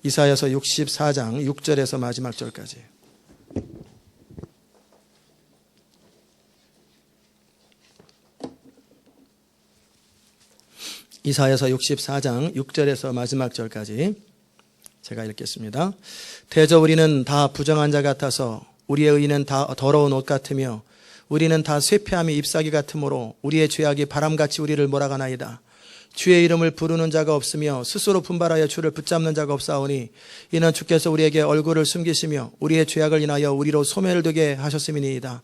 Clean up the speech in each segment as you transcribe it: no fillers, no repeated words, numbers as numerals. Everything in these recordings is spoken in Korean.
이사야서 64장 6절에서 마지막 절까지. 이사야서 64장 6절에서 마지막 절까지 제가 읽겠습니다. 대저 우리는 다 부정한 자 같아서 우리의 의는 다 더러운 옷 같으며 우리는 다 쇠폐함이 잎사귀 같으므로 우리의 죄악이 바람같이 우리를 몰아가나이다. 주의 이름을 부르는 자가 없으며 스스로 분발하여 주를 붙잡는 자가 없사오니 이는 주께서 우리에게 얼굴을 숨기시며 우리의 죄악을 인하여 우리로 소멸을 되게 하셨음이니이다.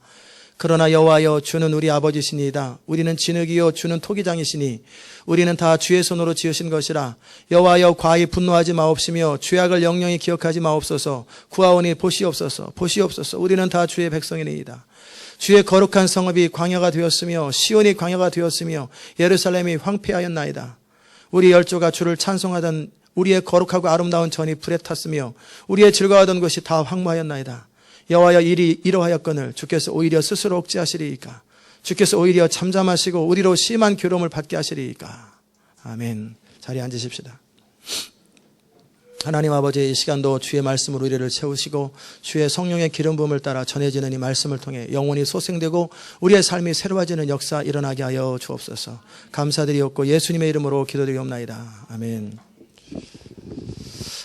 그러나 여호와여 주는 우리 아버지시니이다. 우리는 진흙이요 주는 토기장이시니 우리는 다 주의 손으로 지으신 것이라. 여호와여 과히 분노하지 마옵시며 죄악을 영영히 기억하지 마옵소서. 구하오니 보시옵소서. 보시옵소서. 우리는 다 주의 백성이니이다. 주의 거룩한 성읍이 광야가 되었으며 시온이 광야가 되었으며 예루살렘이 황폐하였나이다. 우리 열조가 주를 찬송하던 우리의 거룩하고 아름다운 전이 불에 탔으며 우리의 즐거워하던 것이 다 황무하였나이다. 여호와여 일이 이러하였거늘 주께서 오히려 스스로 억제하시리이까. 주께서 오히려 잠잠하시고 우리로 심한 괴로움을 받게 하시리이까. 아멘. 자리에 앉으십시다. 하나님 아버지, 이 시간도 주의 말씀으로 우리를 채우시고 주의 성령의 기름 부음을 따라 전해지는 이 말씀을 통해 영혼이 소생되고 우리의 삶이 새로워지는 역사 일어나게 하여 주옵소서. 감사드리옵고 예수님의 이름으로 기도드리옵나이다. 아멘.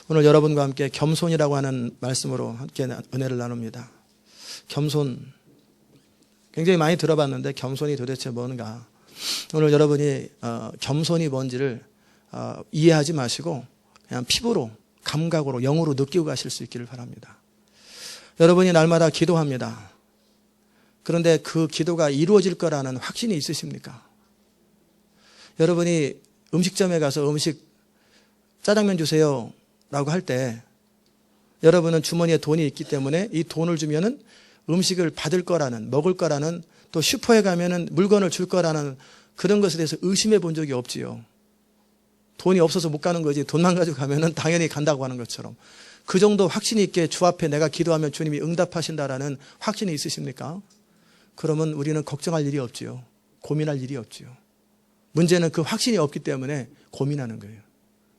오늘 여러분과 함께 겸손이라고 하는 말씀으로 함께 은혜를 나눕니다. 겸손, 굉장히 많이 들어봤는데 겸손이 도대체 뭔가. 오늘 여러분이 겸손이 뭔지를 이해하지 마시고 그냥 피부로, 감각으로, 영으로 느끼고 가실 수 있기를 바랍니다. 여러분이 날마다 기도합니다. 그런데 그 기도가 이루어질 거라는 확신이 있으십니까? 여러분이 음식점에 가서 짜장면 주세요 라고 할 때 여러분은 주머니에 돈이 있기 때문에 이 돈을 주면은 음식을 받을 거라는, 먹을 거라는, 또 슈퍼에 가면은 물건을 줄 거라는 그런 것에 대해서 의심해 본 적이 없지요. 돈이 없어서 못 가는 거지 돈만 가지고 가면은 당연히 간다고 하는 것처럼. 그 정도 확신이 있게 주 앞에 내가 기도하면 주님이 응답하신다라는 확신이 있으십니까? 그러면 우리는 걱정할 일이 없지요. 고민할 일이 없지요. 문제는 그 확신이 없기 때문에 고민하는 거예요.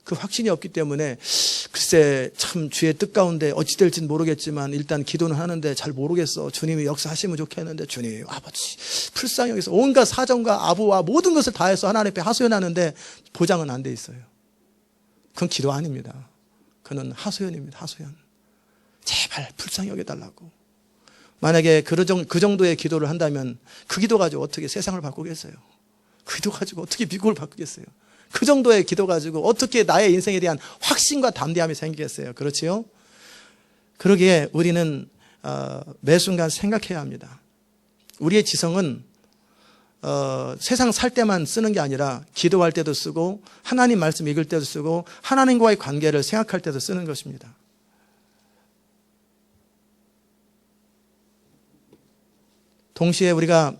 그 확신이 없기 때문에 글쎄 참 주의 뜻 가운데 어찌 될지는 모르겠지만 일단 기도는 하는데 잘 모르겠어. 주님이 역사하시면 좋겠는데 주님 아버지 불쌍히 여기서 온갖 사정과 아부와 모든 것을 다해서 하나님 앞에 하소연하는데 보장은 안 돼 있어요. 그건 기도 아닙니다. 그는 하소연입니다. 하소연. 제발 불쌍히 여겨달라고. 만약에 그 정도의 기도를 한다면 그 기도 가지고 어떻게 세상을 바꾸겠어요? 그 기도 가지고 어떻게 미국을 바꾸겠어요? 그 정도의 기도 가지고 어떻게 나의 인생에 대한 확신과 담대함이 생기겠어요? 그렇지요? 그러기에 우리는 매 순간 생각해야 합니다. 우리의 지성은 세상 살 때만 쓰는 게 아니라 기도할 때도 쓰고 하나님 말씀 읽을 때도 쓰고 하나님과의 관계를 생각할 때도 쓰는 것입니다. 동시에 우리가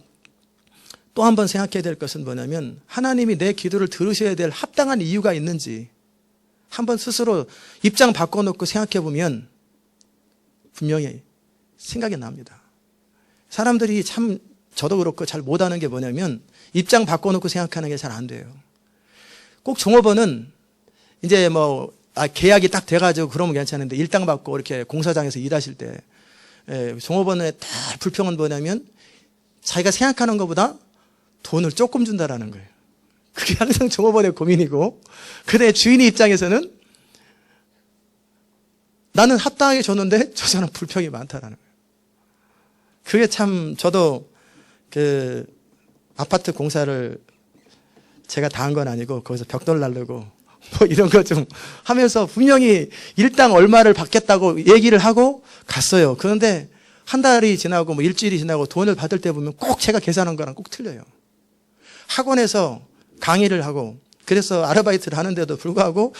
또 한 번 생각해야 될 것은 뭐냐면 하나님이 내 기도를 들으셔야 될 합당한 이유가 있는지 한번 스스로 입장 바꿔놓고 생각해 보면 분명히 생각이 납니다. 사람들이 참 저도 그렇고 잘 못하는 게 뭐냐면 입장 바꿔놓고 생각하는 게 잘 안 돼요. 꼭 종업원은 이제 계약이 딱 돼가지고 그러면 괜찮은데 일당 받고 이렇게 공사장에서 일하실 때 종업원의 다 불평은 뭐냐면 자기가 생각하는 것보다 돈을 조금 준다라는 거예요. 그게 항상 종업원의 고민이고, 그런데 주인의 입장에서는 나는 합당하게 줬는데 저 사람 불평이 많다라는 거예요. 그게 참 저도 그 아파트 공사를 제가 다 한 건 아니고 거기서 벽돌 날르고 이런 거 좀 하면서 분명히 일당 얼마를 받겠다고 얘기를 하고 갔어요. 그런데 한 달이 지나고 일주일이 지나고 돈을 받을 때 보면 꼭 제가 계산한 거랑 꼭 틀려요. 학원에서 강의를 하고 그래서 아르바이트를 하는데도 불구하고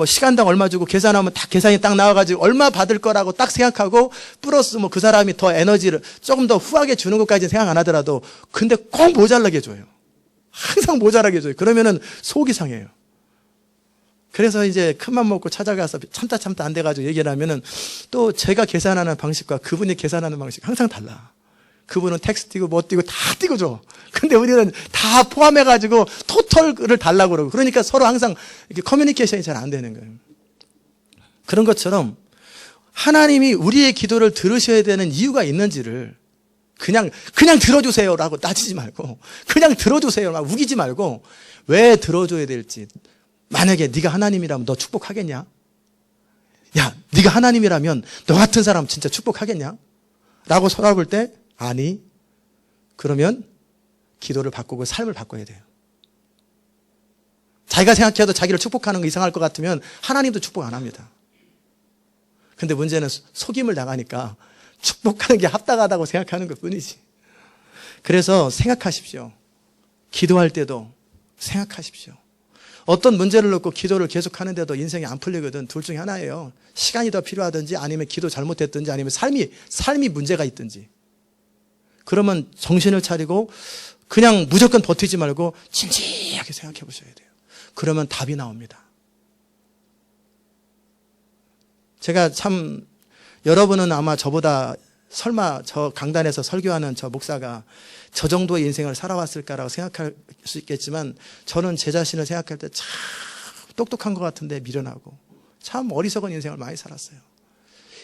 시간당 얼마 주고 계산하면 딱 계산이 딱 나와가지고 얼마 받을 거라고 딱 생각하고 플러스 그 사람이 더 에너지를 조금 더 후하게 주는 것까지는 생각 안 하더라도 근데 꼭 모자라게 줘요. 항상 모자라게 줘요. 그러면은 속이 상해요. 그래서 이제 큰맘 먹고 찾아가서 참다 안 돼가지고 얘기를 하면은 또 제가 계산하는 방식과 그분이 계산하는 방식 항상 달라. 그분은 텍스트 띄고 뭐 띄고 다 띄고 줘. 근데 우리는 다 포함해가지고 토털을 달라고 그러고. 그러니까 서로 항상 이렇게 커뮤니케이션이 잘 안 되는 거예요. 그런 것처럼 하나님이 우리의 기도를 들으셔야 되는 이유가 있는지를 그냥 들어주세요라고 따지지 말고, 그냥 들어주세요 막 우기지 말고, 왜 들어줘야 될지. 만약에 네가 하나님이라면 너 축복하겠냐? 야, 네가 하나님이라면 너 같은 사람 진짜 축복하겠냐? 라고 손아볼 때 아니, 그러면 기도를 바꾸고 삶을 바꿔야 돼요. 자기가 생각해도 자기를 축복하는 거 이상할 것 같으면 하나님도 축복 안 합니다. 근데 문제는 속임을 당하니까 축복하는 게 합당하다고 생각하는 것 뿐이지. 그래서 생각하십시오. 기도할 때도 생각하십시오. 어떤 문제를 놓고 기도를 계속 하는데도 인생이 안 풀리거든. 둘 중에 하나예요. 시간이 더 필요하든지, 아니면 기도 잘못했든지, 아니면 삶이 문제가 있든지. 그러면 정신을 차리고 그냥 무조건 버티지 말고 진지하게 생각해 보셔야 돼요. 그러면 답이 나옵니다. 제가 참, 여러분은 아마 저보다 설마 저 강단에서 설교하는 저 목사가 저 정도의 인생을 살아왔을까라고 생각할 수 있겠지만, 저는 제 자신을 생각할 때 참 똑똑한 것 같은데 미련하고 참 어리석은 인생을 많이 살았어요.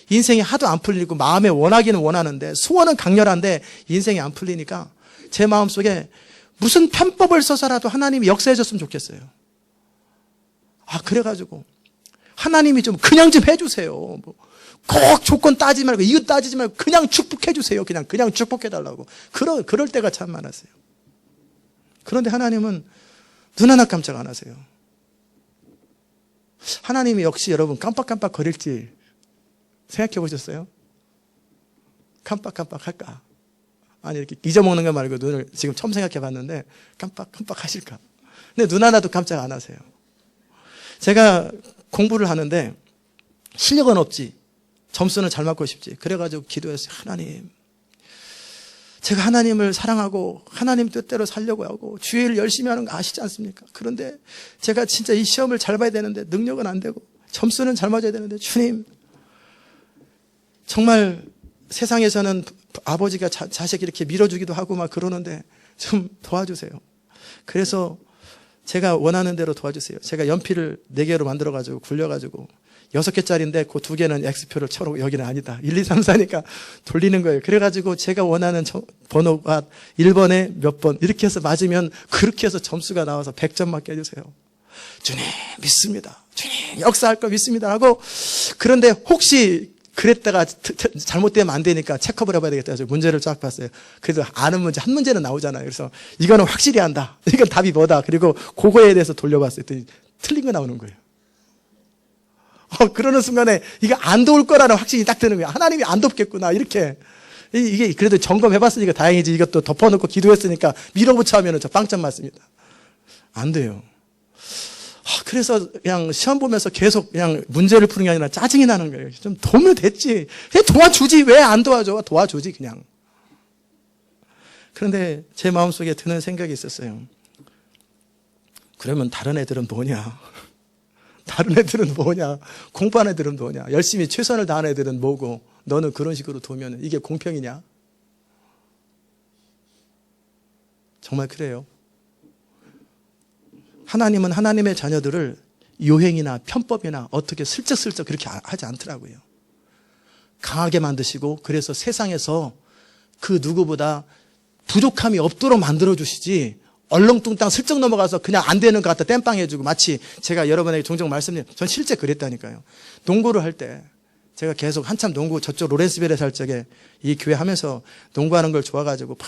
인생이 하도 안 풀리고 마음에 원하기는 원하는데, 소원은 강렬한데 인생이 안 풀리니까 제 마음속에 무슨 편법을 써서라도 하나님이 역사해 줬으면 좋겠어요. 그래가지고 하나님이 좀 그냥 좀 해주세요. 꼭 조건 따지지 말고, 이거 따지지 말고 그냥 축복해 주세요. 그냥 축복해 달라고. 그럴 때가 참 많았어요. 그런데 하나님은 눈 하나 깜짝 안 하세요. 하나님이 역시 여러분 깜빡깜빡 거릴지 생각해 보셨어요? 깜빡깜빡 할까? 아니, 이렇게 잊어먹는 거 말고 눈을 지금 처음 생각해 봤는데 깜빡깜빡 하실까? 근데 눈 하나도 깜짝 안 하세요. 제가 공부를 하는데 실력은 없지, 점수는 잘 맞고 싶지. 그래가지고 기도했어요. 하나님, 제가 하나님을 사랑하고 하나님 뜻대로 살려고 하고 주의 일 열심히 하는 거 아시지 않습니까? 그런데 제가 진짜 이 시험을 잘 봐야 되는데 능력은 안 되고 점수는 잘 맞아야 되는데, 주님, 정말 세상에서는 아버지가 자식 이렇게 밀어주기도 하고 막 그러는데 좀 도와주세요. 그래서 제가 원하는 대로 도와주세요. 제가 연필을 4개로 만들어가지고 굴려가지고 6개짜리인데 그 2개는 X표를 쳐놓고 여기는 아니다. 1, 2, 3, 4니까 돌리는 거예요. 그래가지고 제가 원하는 번호가 1번에 몇 번 이렇게 해서 맞으면 그렇게 해서 점수가 나와서 100점 맞게 해주세요. 주님 믿습니다. 주님 역사할 거 믿습니다 하고, 그런데 혹시 그랬다가 잘못되면 안 되니까 체크업을 해봐야 되겠다 해서 문제를 쫙 봤어요. 그래도 아는 문제 한 문제는 나오잖아요. 그래서 이거는 확실히 안다. 이건 답이 뭐다. 그리고 그거에 대해서 돌려봤어요. 틀린 거 나오는 거예요. 그러는 순간에 이거 안 도울 거라는 확신이 딱 드는 거예요. 하나님이 안 돕겠구나. 이렇게. 이게 그래도 점검해봤으니까 다행이지. 이것도 덮어놓고 기도했으니까 밀어붙여 하면 저 빵점 맞습니다. 안 돼요. 그래서 그냥 시험 보면서 계속 그냥 문제를 푸는 게 아니라 짜증이 나는 거예요. 좀 도움이 됐지. 그냥 도와주지. 왜 안 도와줘? 도와주지 그냥. 그런데 제 마음속에 드는 생각이 있었어요. 그러면 다른 애들은 뭐냐? 다른 애들은 뭐냐? 공부하는 애들은 뭐냐? 열심히 최선을 다하는 애들은 뭐고, 너는 그런 식으로 두면 이게 공평이냐? 정말 그래요. 하나님은 하나님의 자녀들을 요행이나 편법이나 어떻게 슬쩍슬쩍 그렇게 하지 않더라고요. 강하게 만드시고, 그래서 세상에서 그 누구보다 부족함이 없도록 만들어주시지, 얼렁뚱땅 슬쩍 넘어가서 그냥 안 되는 것 같다 땜빵 해주고, 마치 제가 여러분에게 종종 말씀드린, 전 실제 그랬다니까요. 농구를 할 때 제가 계속 한참 농구 저쪽 로렌스빌에 살 적에 이 교회 하면서 농구하는 걸 좋아가지고 막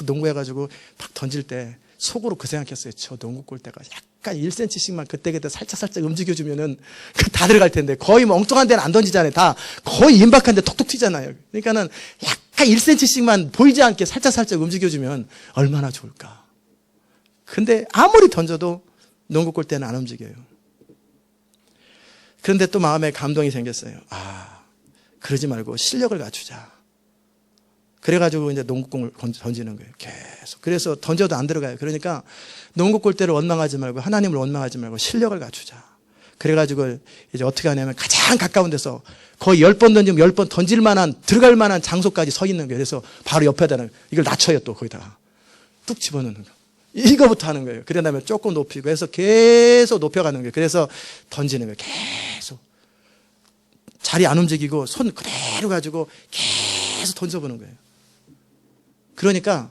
농구해가지고 막 던질 때 속으로 그 생각했어요. 저 농구 골대가 약간 1cm씩만 그때그때 살짝 움직여주면은 다 들어갈 텐데, 거의 뭐 엉뚱한 데는 안 던지잖아요. 다 거의 임박한 데 톡톡 튀잖아요. 그러니까는 약간 1cm씩만 보이지 않게 살짝 움직여주면 얼마나 좋을까. 근데 아무리 던져도 농구 골대는 안 움직여요. 그런데 또 마음에 감동이 생겼어요. 그러지 말고 실력을 갖추자. 그래가지고 이제 농구공을 던지는 거예요. 계속. 그래서 던져도 안 들어가요. 그러니까 농구 골대를 원망하지 말고 하나님을 원망하지 말고 실력을 갖추자. 그래가지고 이제 어떻게 하냐면 가장 가까운 데서 거의 10번 던지면 10번 던질 만한, 들어갈 만한 장소까지 서 있는 거예요. 그래서 바로 옆에다가 이걸 낮춰요. 또 거기다가 뚝 집어넣는 거. 이거부터 하는 거예요. 그런 다음에 조금 높이고 해서 계속 높여가는 거예요. 그래서 던지는 거예요. 계속. 자리 안 움직이고 손 그대로 가지고 계속 던져보는 거예요. 그러니까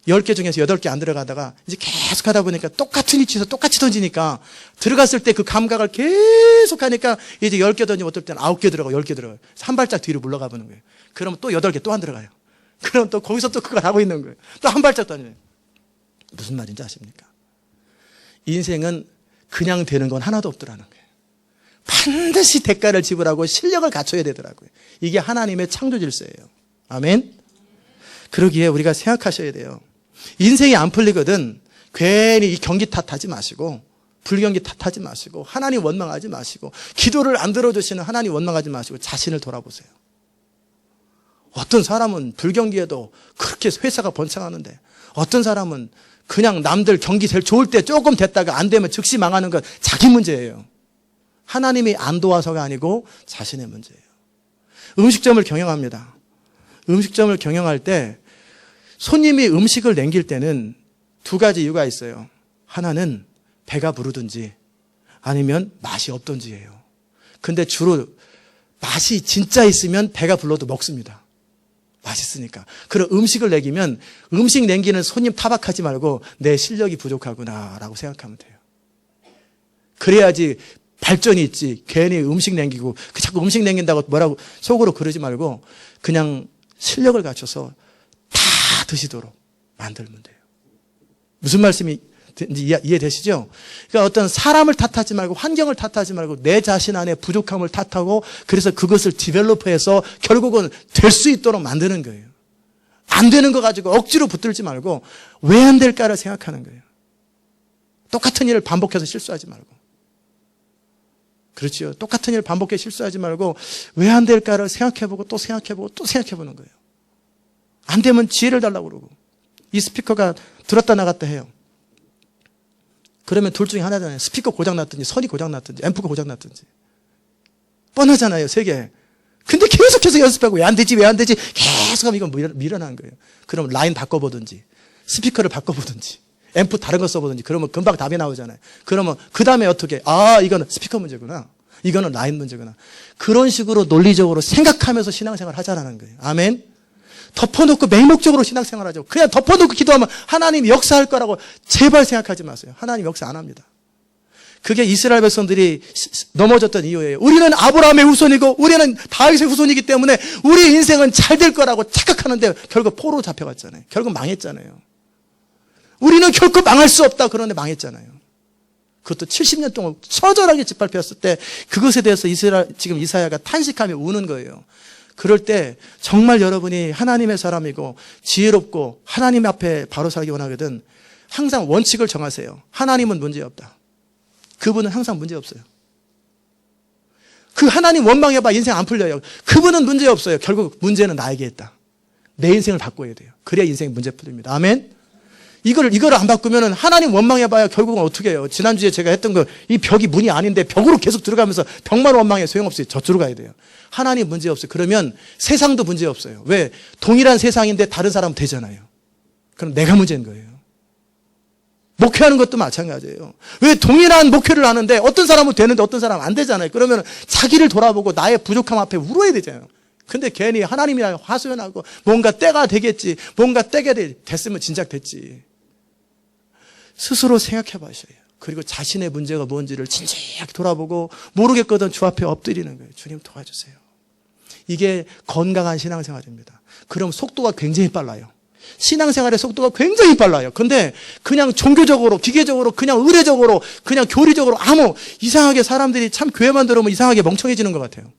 10개 중에서 8개 안 들어가다가 이제 계속 하다 보니까 똑같은 위치에서 똑같이 던지니까 들어갔을 때 그 감각을 계속 하니까 이제 10개 던지면 어떨 때는 9개 들어가고 10개 들어가요. 한 발짝 뒤로 물러가 보는 거예요. 그러면 또 8개 또 안 들어가요. 그럼 또 거기서 또 그걸 하고 있는 거예요. 또 한 발짝 던져요. 무슨 말인지 아십니까? 인생은 그냥 되는 건 하나도 없더라는 거예요. 반드시 대가를 지불하고 실력을 갖춰야 되더라고요. 이게 하나님의 창조 질서예요. 아멘? 그러기에 우리가 생각하셔야 돼요. 인생이 안 풀리거든 괜히 이 경기 탓하지 마시고 불경기 탓하지 마시고 하나님 원망하지 마시고 기도를 안 들어주시는 하나님 원망하지 마시고 자신을 돌아보세요. 어떤 사람은 불경기에도 그렇게 회사가 번창하는데 어떤 사람은 그냥 남들 경기 제일 좋을 때 조금 됐다가 안 되면 즉시 망하는 건 자기 문제예요. 하나님이 안 도와서가 아니고 자신의 문제예요. 음식점을 경영합니다. 음식점을 경영할 때 손님이 음식을 남길 때는 2가지 이유가 있어요. 하나는 배가 부르든지 아니면 맛이 없든지예요. 근데 주로 맛이 진짜 있으면 배가 불러도 먹습니다. 맛있으니까. 그럼 음식을 내기면 음식 남기는 손님 타박하지 말고 내 실력이 부족하구나라고 생각하면 돼요. 그래야지 발전이 있지. 괜히 음식 남기고 자꾸 음식 남긴다고 뭐라고 속으로 그러지 말고 그냥 실력을 갖춰서 다 드시도록 만들면 돼요. 무슨 말씀이 이해되시죠? 그러니까 어떤 사람을 탓하지 말고 환경을 탓하지 말고 내 자신 안에 부족함을 탓하고 그래서 그것을 디벨로퍼해서 결국은 될 수 있도록 만드는 거예요. 안 되는 거 가지고 억지로 붙들지 말고 왜 안 될까를 생각하는 거예요. 똑같은 일을 반복해서 실수하지 말고. 그렇죠. 똑같은 일을 반복해 실수하지 말고 왜 안 될까를 생각해보고 또 생각해보고 또 생각해보는 거예요. 안 되면 지혜를 달라고 그러고 이 스피커가 들었다 나갔다 해요. 그러면 둘 중에 하나잖아요. 스피커 고장났든지 선이 고장났든지 앰프가 고장났든지 뻔하잖아요. 3개. 근데 계속해서 연습하고 왜 안 되지 왜 안 되지 계속하면 이건 미련한 거예요. 그럼 라인 바꿔보든지 스피커를 바꿔보든지 앰프 다른 거 써보든지 그러면 금방 답이 나오잖아요. 그러면 그 다음에 어떻게 이거는 스피커 문제구나. 이거는 라인 문제구나. 그런 식으로 논리적으로 생각하면서 신앙생활 하자라는 거예요. 아멘. 덮어놓고 맹목적으로 신앙생활 하죠. 그냥 덮어놓고 기도하면 하나님이 역사할 거라고 제발 생각하지 마세요. 하나님 역사 안 합니다. 그게 이스라엘 백성들이 넘어졌던 이유예요. 우리는 아브라함의 후손이고 우리는 다윗의 후손이기 때문에 우리 인생은 잘 될 거라고 착각하는데 결국 포로로 잡혀갔잖아요. 결국 망했잖아요. 우리는 결코 망할 수 없다. 그런데 망했잖아요. 그것도 70년 동안 처절하게 짓밟혔을 때 그것에 대해서 지금 이사야가 탄식하며 우는 거예요. 그럴 때 정말 여러분이 하나님의 사람이고 지혜롭고 하나님 앞에 바로 살기 원하거든 항상 원칙을 정하세요. 하나님은 문제없다. 그분은 항상 문제없어요. 그 하나님 원망해봐 인생 안 풀려요. 그분은 문제없어요. 결국 문제는 나에게 있다. 내 인생을 바꿔야 돼요. 그래야 인생이 문제 풀립니다. 아멘. 이거를 안 바꾸면은 하나님 원망해봐야 결국은 어떻게 해요? 지난주에 제가 했던 거 이 벽이 문이 아닌데 벽으로 계속 들어가면서 벽만 원망해 소용없어요. 저쪽으로 가야 돼요. 하나님 문제 없어요. 그러면 세상도 문제 없어요. 왜? 동일한 세상인데 다른 사람은 되잖아요. 그럼 내가 문제인 거예요. 목회하는 것도 마찬가지예요. 왜 동일한 목회를 하는데 어떤 사람은 되는데 어떤 사람은 안 되잖아요. 그러면 자기를 돌아보고 나의 부족함 앞에 울어야 되잖아요. 근데 괜히 하나님이랑 화소연하고 뭔가 때가 되겠지. 뭔가 때가 됐으면 진작 됐지. 스스로 생각해 봐셔요. 그리고 자신의 문제가 뭔지를 진지하게 돌아보고 모르겠거든 주 앞에 엎드리는 거예요. 주님 도와주세요. 이게 건강한 신앙생활입니다. 그럼 속도가 굉장히 빨라요. 신앙생활의 속도가 굉장히 빨라요. 근데 그냥 종교적으로, 기계적으로, 그냥 의례적으로, 그냥 교리적으로 이상하게 사람들이 참 교회만 들어오면 이상하게 멍청해지는 것 같아요.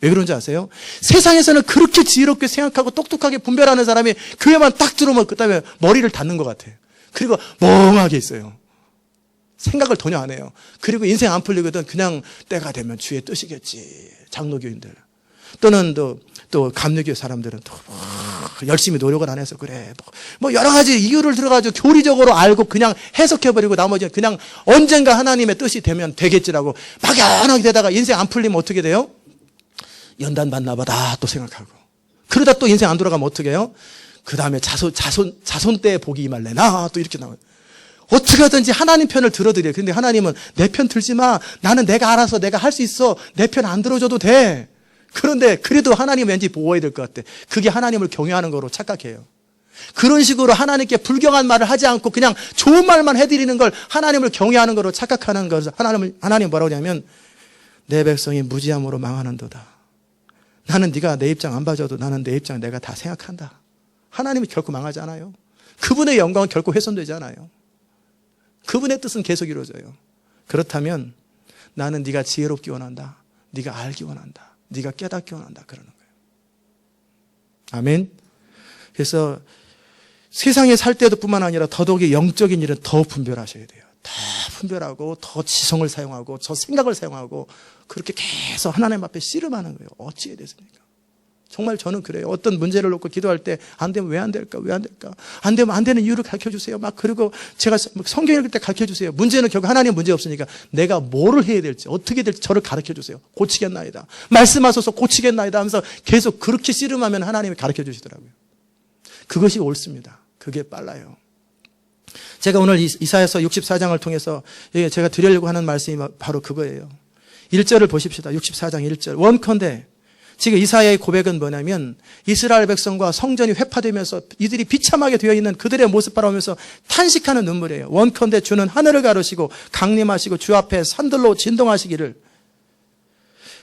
왜 그런지 아세요? 세상에서는 그렇게 지혜롭게 생각하고 똑똑하게 분별하는 사람이 교회만 딱 들어오면 그 다음에 머리를 닫는 것 같아요. 그리고 멍하게 있어요. 생각을 전혀 안 해요. 그리고 인생 안 풀리거든 그냥 때가 되면 주의 뜻이겠지. 장로교인들. 또는 또 감리교 사람들은 또 열심히 노력을 안 해서 그래. 뭐 여러 가지 이유를 들어가지고 교리적으로 알고 그냥 해석해버리고 나머지는 그냥 언젠가 하나님의 뜻이 되면 되겠지라고 막연하게 되다가 인생 안 풀리면 어떻게 돼요? 연단 받나 보다 또 생각하고. 그러다 또 인생 안 돌아가면 어떻게 해요? 그 다음에 자손 때 복이 임할래나 또 이렇게 나와요. 어떻게 하든지 하나님 편을 들어드려요. 그런데 하나님은 내 편 들지 마. 나는 내가 알아서 내가 할 수 있어. 내 편 안 들어줘도 돼. 그런데 그래도 하나님 왠지 보호해야 될 것 같아. 그게 하나님을 경외하는 거로 착각해요. 그런 식으로 하나님께 불경한 말을 하지 않고 그냥 좋은 말만 해드리는 걸 하나님을 경외하는 거로 착각하는 것을 하나님 뭐라고 하냐면 내 백성이 무지함으로 망하는도다. 나는 네가 내 입장 안 봐줘도 나는 내 입장 내가 다 생각한다. 하나님이 결코 망하지 않아요. 그분의 영광은 결코 훼손되지 않아요. 그분의 뜻은 계속 이루어져요. 그렇다면 나는 네가 지혜롭기 원한다. 네가 알기 원한다. 네가 깨닫기 원한다. 그러는 거예요. 아멘. 그래서 세상에 살 때도 뿐만 아니라 더더욱이 영적인 일은 더 분별하셔야 돼요. 더 분별하고 더 지성을 사용하고 저 생각을 사용하고 그렇게 계속 하나님 앞에 씨름하는 거예요. 어찌해야 되습니까? 정말 저는 그래요. 어떤 문제를 놓고 기도할 때 안 되면 왜 안 될까? 왜 안 될까? 안 되면 안 되는 이유를 가르쳐 주세요. 막 그리고 제가 성경 읽을 때 가르쳐 주세요. 문제는 결국 하나님 문제 없으니까 내가 뭐를 해야 될지 어떻게 될지 저를 가르쳐 주세요. 고치겠나이다. 말씀하소서 고치겠나이다 하면서 계속 그렇게 씨름하면 하나님이 가르쳐 주시더라고요. 그것이 옳습니다. 그게 빨라요. 제가 오늘 이사야서 64장을 통해서 제가 드리려고 하는 말씀이 바로 그거예요. 1절을 보십시다. 64장 1절. 원컨대 지금 이사야의 고백은 뭐냐면 이스라엘 백성과 성전이 회파되면서 이들이 비참하게 되어 있는 그들의 모습 바라보면서 탄식하는 눈물이에요. 원컨대 주는 하늘을 가르시고 강림하시고 주 앞에 산들로 진동하시기를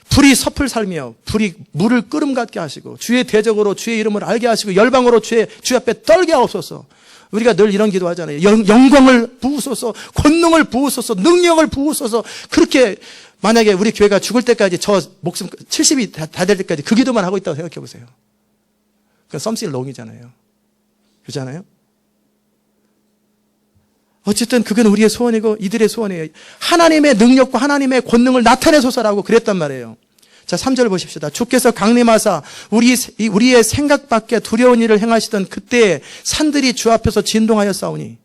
불이 섭을 살며 불이 물을 끓음 같게 하시고 주의 대적으로 주의 이름을 알게 하시고 열방으로 주 앞에 떨게 하옵소서. 우리가 늘 이런 기도하잖아요. 영광을 부으소서, 권능을 부으소서, 능력을 부으소서. 그렇게 만약에 우리 교회가 죽을 때까지 저 목숨 70이 다 될 때까지 그 기도만 하고 있다고 생각해 보세요. 그건 something wrong이잖아요. 그렇잖아요? 어쨌든 그건 우리의 소원이고 이들의 소원이에요. 하나님의 능력과 하나님의 권능을 나타내소서라고 그랬단 말이에요. 자, 3절 보십시다. 주께서 강림하사 우리의 생각 밖에 두려운 일을 행하시던 그때에 산들이 주 앞에서 진동하였사오니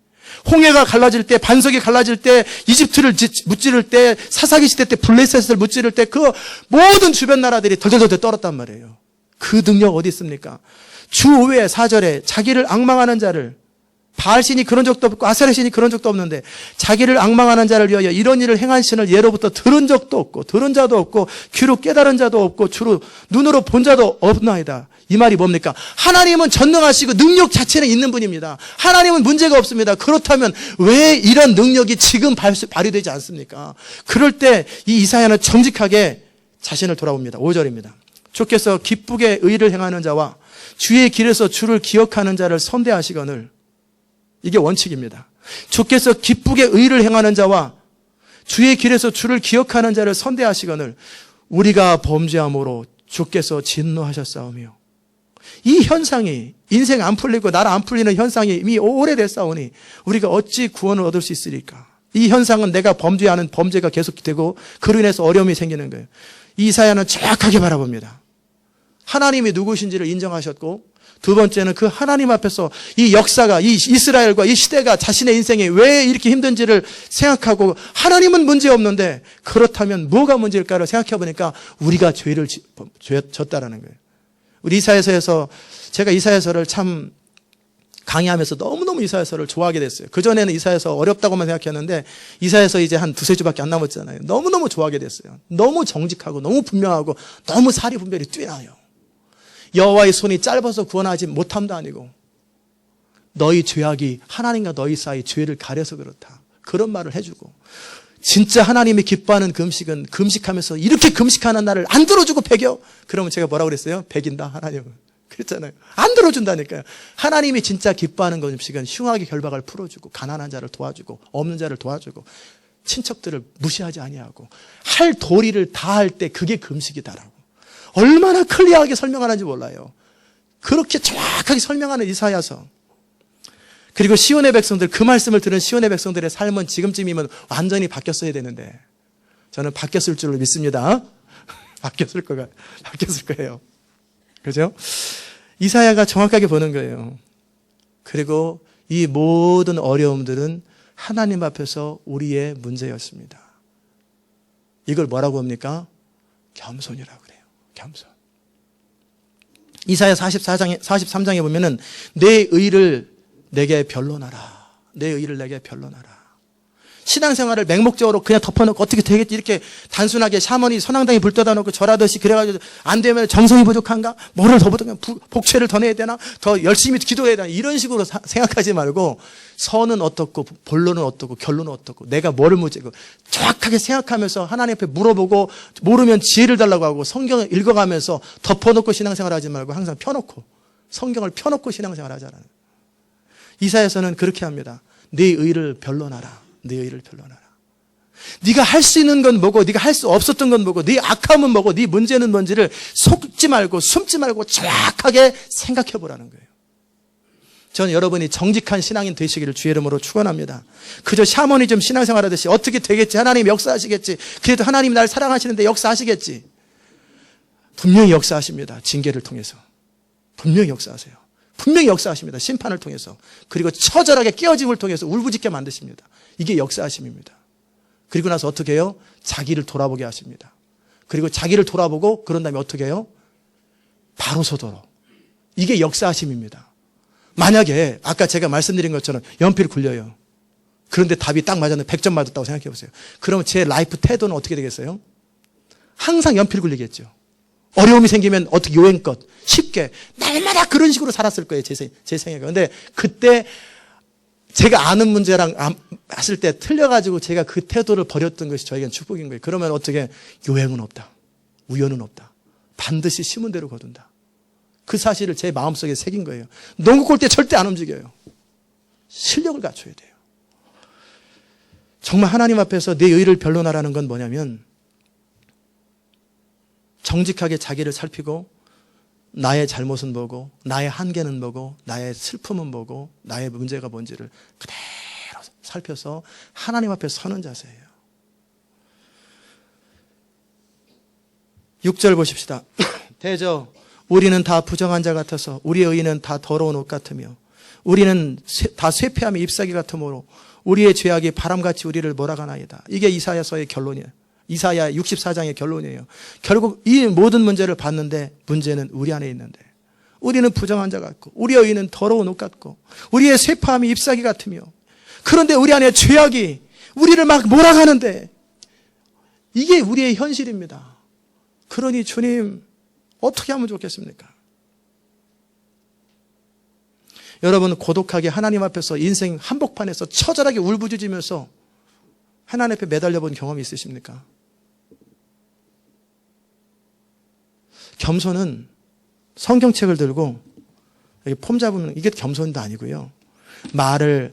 홍해가 갈라질 때, 반석이 갈라질 때, 이집트를 무찌를 때, 사사기 시대 때 블레셋을 무찌를 때 그 모든 주변 나라들이 덜덜덜 떨었단 말이에요. 그 능력 어디 있습니까? 주 5회 4절에 자기를 악망하는 자를 바알신이 그런 적도 없고 아세라신이 그런 적도 없는데 자기를 악망하는 자를 위하여 이런 일을 행한 신을 예로부터 들은 적도 없고 들은 자도 없고 귀로 깨달은 자도 없고 주로 눈으로 본 자도 없나이다. 이 말이 뭡니까? 하나님은 전능하시고 능력 자체는 있는 분입니다. 하나님은 문제가 없습니다. 그렇다면 왜 이런 능력이 지금 발휘되지 않습니까? 그럴 때 이 이사야는 정직하게 자신을 돌아봅니다. 5절입니다. 주께서 기쁘게 의를 행하는 자와 주의 길에서 주를 기억하는 자를 선대하시거늘 이게 원칙입니다. 주께서 기쁘게 의를 행하는 자와 주의 길에서 주를 기억하는 자를 선대하시거늘 우리가 범죄함으로 주께서 진노하셨사오며 이 현상이 인생 안 풀리고 나라 안 풀리는 현상이 이미 오래됐사오니 우리가 어찌 구원을 얻을 수 있으리까? 이 현상은 내가 범죄하는 범죄가 계속되고 그로 인해서 어려움이 생기는 거예요. 이사야는 정확하게 바라봅니다. 하나님이 누구신지를 인정하셨고 두 번째는 그 하나님 앞에서 이 역사가 이 이스라엘과 이 시대가 자신의 인생에 왜 이렇게 힘든지를 생각하고 하나님은 문제 없는데 그렇다면 뭐가 문제일까를 생각해 보니까 우리가 죄를 졌다라는 거예요. 우리 이사야서에서 제가 이사야서를 참 강의하면서 너무너무 이사야서를 좋아하게 됐어요. 그전에는 이사야서 어렵다고만 생각했는데 이사야서 이제 한 두세 주밖에 안 남았잖아요. 너무너무 좋아하게 됐어요. 너무 정직하고 너무 분명하고 너무 사리 분별이 뛰어나요. 여호와의 손이 짧아서 구원하지 못함도 아니고 너희 죄악이 하나님과 너희 사이 죄를 가려서 그렇다. 그런 말을 해주고 진짜 하나님이 기뻐하는 금식은 금식하면서 이렇게 금식하는 나를 안 들어주고 배겨? 그러면 제가 뭐라고 그랬어요? 배긴다 하나님은. 그랬잖아요. 안 들어준다니까요. 하나님이 진짜 기뻐하는 금식은 흉하게 결박을 풀어주고 가난한 자를 도와주고 없는 자를 도와주고 친척들을 무시하지 아니하고 할 도리를 다 할 때 그게 금식이다라고. 얼마나 클리어하게 설명하는지 몰라요. 그렇게 정확하게 설명하는 이사야서. 그리고 시온의 백성들, 그 말씀을 들은 시온의 백성들의 삶은 지금쯤이면 완전히 바뀌었어야 되는데 저는 바뀌었을 줄로 믿습니다. 바뀌었을 거예요. 그죠? 이사야가 정확하게 보는 거예요. 그리고 이 모든 어려움들은 하나님 앞에서 우리의 문제였습니다. 이걸 뭐라고 합니까? 겸손이라고 그래요. 겸손. 이사야 43장에 보면은 내 의를 내게 변론하라. 내 의를 내게 변론하라. 신앙생활을 맹목적으로 그냥 덮어놓고 어떻게 되겠지 이렇게 단순하게 샤머니 선앙당에 불 떠다 놓고 절하듯이 그래가지고 안 되면 정성이 부족한가? 뭐를 더 부족한 복채를 더 내야 되나? 더 열심히 기도해야 되나? 이런 식으로 생각하지 말고 선은 어떻고 본론은 어떻고 결론은 어떻고 내가 뭐를 묻고 정확하게 생각하면서 하나님 앞에 물어보고 모르면 지혜를 달라고 하고 성경을 읽어가면서 덮어놓고 신앙생활 하지 말고 항상 펴놓고 성경을 펴놓고 신앙생활 하자라는. 이사야서는 그렇게 합니다. 네 의를 변론하라. 네 의를 변론하라. 네가 할 수 있는 건 뭐고 네가 할 수 없었던 건 뭐고 네 악함은 뭐고 네 문제는 뭔지를 속지 말고 숨지 말고 정확하게 생각해 보라는 거예요. 저는 여러분이 정직한 신앙인 되시기를 주의 이름으로 축원합니다. 그저 샤머니즘 신앙생활 하듯이 어떻게 되겠지 하나님 역사하시겠지 그래도 하나님 날 사랑하시는데 역사하시겠지. 분명히 역사하십니다. 징계를 통해서 분명히 역사하세요. 분명히 역사하십니다. 심판을 통해서. 그리고 처절하게 깨어짐을 통해서 울부짖게 만드십니다. 이게 역사하심입니다. 그리고 나서 어떻게 해요? 자기를 돌아보게 하십니다. 그리고 자기를 돌아보고 그런 다음에 어떻게 해요? 바로 서도록. 이게 역사하심입니다. 만약에 아까 제가 말씀드린 것처럼 연필 굴려요. 그런데 답이 딱 맞았는데 100점 맞았다고 생각해 보세요. 그러면 제 라이프 태도는 어떻게 되겠어요? 항상 연필 굴리겠죠. 어려움이 생기면 어떻게 요행껏 쉽게 날마다 그런 식으로 살았을 거예요. 제 생각에. 그런데 그때 제가 아는 문제랑 했을 때 틀려가지고 제가 그 태도를 버렸던 것이 저에겐 축복인 거예요. 그러면 어떻게 요행은 없다. 우연은 없다. 반드시 심은 대로 거둔다. 그 사실을 제 마음속에 새긴 거예요. 농구 골 때 절대 안 움직여요. 실력을 갖춰야 돼요. 정말 하나님 앞에서 내 의를 변론하라는 건 뭐냐면 정직하게 자기를 살피고 나의 잘못은 뭐고 나의 한계는 뭐고 나의 슬픔은 뭐고 나의 문제가 뭔지를 그대로 살펴서 하나님 앞에 서는 자세예요. 6절 보십시다. 대저 우리는 다 부정한 자 같아서 우리의 의는 다 더러운 옷 같으며 우리는 다 쇠폐함이 잎사귀 같으므로 우리의 죄악이 바람같이 우리를 몰아가나이다. 이게 이사야서의 결론이에요. 이사야 64장의 결론이에요. 결국 이 모든 문제를 봤는데 문제는 우리 안에 있는데 우리는 부정한 자 같고 우리의 의는 더러운 옷 같고 우리의 쇠파함이 잎사귀 같으며 그런데 우리 안에 죄악이 우리를 막 몰아가는데 이게 우리의 현실입니다. 그러니 주님 어떻게 하면 좋겠습니까? 여러분 고독하게 하나님 앞에서 인생 한복판에서 처절하게 울부짖으면서 하나님 앞에 매달려 본 경험이 있으십니까? 겸손은 성경책을 들고 폼 잡으면 이게 겸손도 아니고요. 말을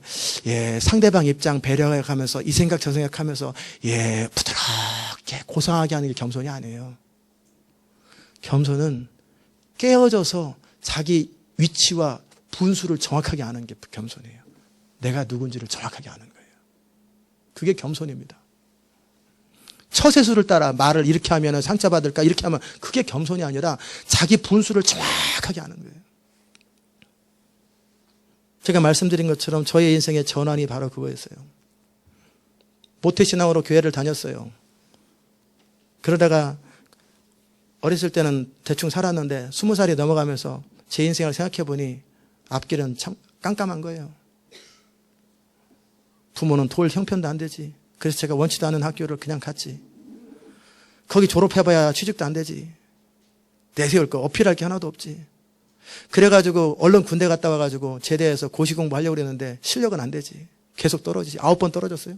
상대방 입장 배려해 가면서 이 생각 저 생각하면서 부드럽게 고상하게 하는 게 겸손이 아니에요. 겸손은 깨어져서 자기 위치와 분수를 정확하게 아는 게 겸손이에요. 내가 누군지를 정확하게 아는 거예요. 그게 겸손입니다. 처세술을 따라 말을 이렇게 하면 상처받을까 이렇게 하면 그게 겸손이 아니라 자기 분수를 정확하게 아는 거예요. 제가 말씀드린 것처럼 저의 인생의 전환이 바로 그거였어요. 모태신앙으로 교회를 다녔어요. 그러다가 어렸을 때는 대충 살았는데 20살이 넘어가면서 제 인생을 생각해 보니 앞길은 참 깜깜한 거예요. 부모는 돌 형편도 안 되지. 그래서 제가 원치도 않은 학교를 그냥 갔지. 거기 졸업해봐야 취직도 안 되지. 내세울 거 어필할 게 하나도 없지. 그래가지고 얼른 군대 갔다 와가지고 제대해서 고시 공부하려고 그랬는데 실력은 안 되지. 계속 떨어지지. 9번 떨어졌어요.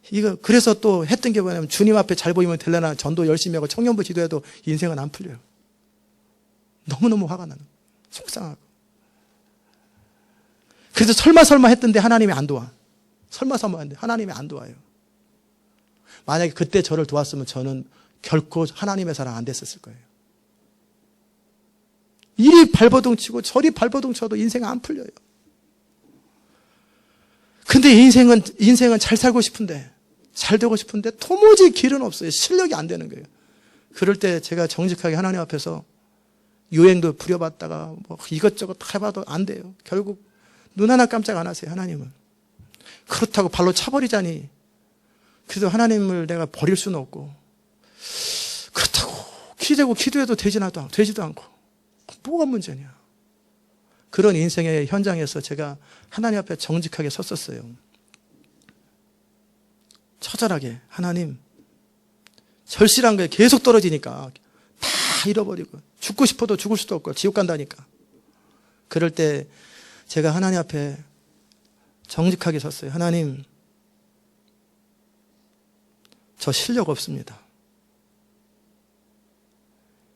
이거 그래서 또 했던 게 뭐냐면 주님 앞에 잘 보이면 되려나 전도 열심히 하고 청년부 지도해도 인생은 안 풀려요. 너무너무 화가 나는 거예요. 속상하고. 그래서 설마 했던데 하나님이 안 도와. 설마 했는데 하나님이 안 도와요. 만약에 그때 저를 도왔으면 저는 결코 하나님의 사랑 안 됐었을 거예요. 이리 발버둥 치고 저리 발버둥 쳐도 인생 안 풀려요. 근데 인생은 잘 살고 싶은데 잘 되고 싶은데 도무지 길은 없어요. 실력이 안 되는 거예요. 그럴 때 제가 정직하게 하나님 앞에서 유행도 부려봤다가 뭐 이것저것 다 해봐도 안 돼요. 결국 눈 하나 깜짝 안 하세요. 하나님은. 그렇다고 발로 차버리자니 그래도 하나님을 내가 버릴 수는 없고 그렇다고 기대고 기도해도 되지도 않고 뭐가 문제냐. 그런 인생의 현장에서 제가 하나님 앞에 정직하게 섰었어요. 처절하게 하나님, 절실한 거에 계속 떨어지니까 다 잃어버리고 죽고 싶어도 죽을 수도 없고 지옥 간다니까. 그럴 때 제가 하나님 앞에 정직하게 섰어요. 하나님, 저 실력 없습니다.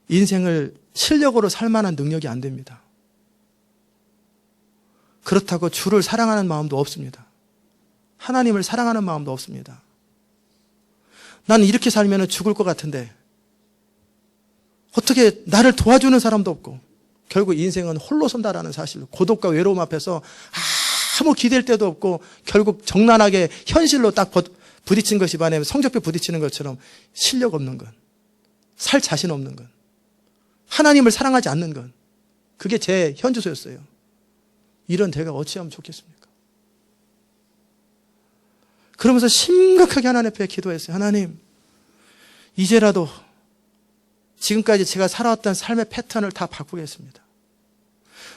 인생을 실력으로 살 만한 능력이 안 됩니다. 그렇다고 주를 사랑하는 마음도 없습니다. 하나님을 사랑하는 마음도 없습니다. 나는 이렇게 살면 죽을 것 같은데 어떻게 나를 도와주는 사람도 없고 결국 인생은 홀로 선다라는 사실, 고독과 외로움 앞에서 아무 기댈 데도 없고 결국 정난하게 현실로 딱 부딪힌 것이 반해 성적표 부딪히는 것처럼 실력 없는 건, 살 자신 없는 건, 하나님을 사랑하지 않는 건, 그게 제 현주소였어요. 이런 내가 어찌하면 좋겠습니까? 그러면서 심각하게 하나님 앞에 기도했어요. 하나님, 이제라도 지금까지 제가 살아왔던 삶의 패턴을 다 바꾸겠습니다.